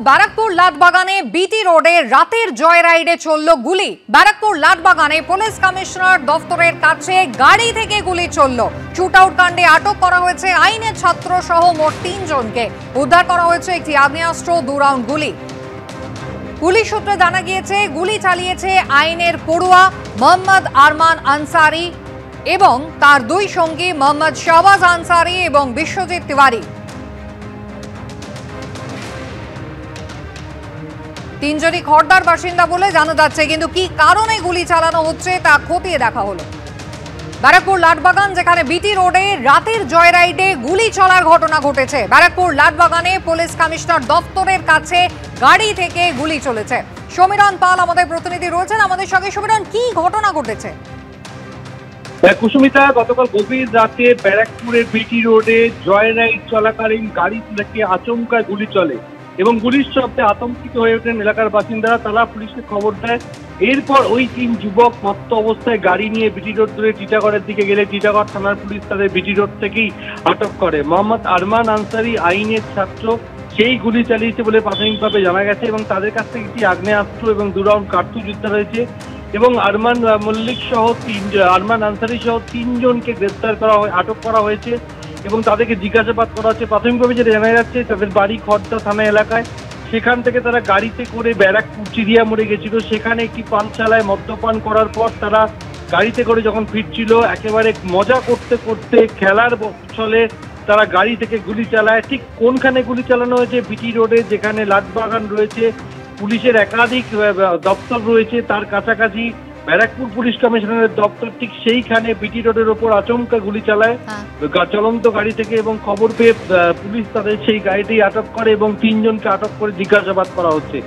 ব্যারাকপুর লাটবাগানে বিটি রোডে রাতের জয়রাইডে চলল গুলি। ব্যারাকপুর লাটবাগানে পুলিশ কমিশনার দফতরের কাছে গাড়ি থেকে গুলি চলল। শুটআউট কাণ্ডে আটক করা হয়েছে আইনের ছাত্র সহ মোট 3 জনকে। উদ্ধার করা হয়েছে একটি আগ্নেয়াস্ত্র, 2 রাউন্ড গুলি। পুলিশ সূত্রে জানা গিয়েছে গুলি চালিয়েছে আইনের পড়ুয়া মোহাম্মদ আরমান আনসারি এবং তার 2 সঙ্গী মোহাম্মদ শাহবাজ আনসারি এবং বিশ্বজিৎ তিওয়ারি। 3 জনই খড়দার বাসিন্দা বলে জানা যাচ্ছে, কিন্তু কি কারণে গুলি চালানো হচ্ছে তা খতিয়ে দেখা হলো। ব্যারাকপুর লাটবাগান, যেখানে বিটি রোডে রাতের জয়রাইডে গুলি চলার ঘটনা ঘটেছে। ব্যারাকপুর লাটবাগানে পুলিশ কমিশনার দফতরের কাছে গাড়ি থেকে গুলি চলেছে। সমীরণ পাল আমাদের প্রতিনিধি রয়েছেন আমাদের সঙ্গে। সমীরণ, কি ঘটনা ঘটেছে? কুসুমিতা, গতকাল গভীর রাতে ব্যারাকপুরের বিটি রোডে জয়রাইড চলাকালীন গাড়ি থেকে আচমকা গুলি চলে এবং গুলির শব্দে আতঙ্কিত হয়ে ওঠেন এলাকার বাসিন্দারা। তারা পুলিশকে খবর দেয়। এরপর ওই 3 যুবক মত্ত অবস্থায় গাড়ি নিয়ে বিটি রোড ধরে টিটাগড়ের দিকে গেলে টিটাগড় থানার পুলিশ তাদের বিটি রোড থেকেই আটক করে। মোহাম্মদ আরমান আনসারি আইনের ছাত্র, সেই গুলি চালিয়েছে বলে প্রাথমিকভাবে জানা গেছে এবং তাদের কাছ থেকে একটি আগ্নেয়াস্ত্র এবং 2 রাউন্ড কার্তুজ উদ্ধার হয়েছে এবং আরমান আনসারি সহ 3 জনকে গ্রেপ্তার করা আটক করা হয়েছে এবং তাদেরকে জিজ্ঞাসাবাদ করা হচ্ছে। প্রাথমিকভাবে যেটা জানা যাচ্ছে, তাদের বাড়ি খড়দা থানা এলাকায়। সেখান থেকে তারা গাড়িতে করে ব্যারাকপুর চিড়িয়া মোড়ে গেছিল। সেখানে একটি পানশালায় মদ্যপান করার পর তারা গাড়িতে করে যখন ফিরছিল, একেবারে মজা করতে করতে খেলার ছলে তারা গাড়ি থেকে গুলি চালায়। ঠিক কোনখানে গুলি চালানো হয়েছে? বিটি রোডে, যেখানে লাটবাগান রয়েছে, পুলিশের একাধিক দপ্তর রয়েছে, তার কাছাকাছি ব্যারাকপুর পুলিশ কমিশনারের দপ্তর, ঠিক সেইখানে বিটি রোডের ওপর আচমকা গুলি চালায় চলন্ত গাড়ি থেকে এবং খবর পেয়ে পুলিশ তাদের সেই গাড়িতেই আটক করে এবং 3 জনকে আটক করে জিজ্ঞাসাবাদ করা হচ্ছে।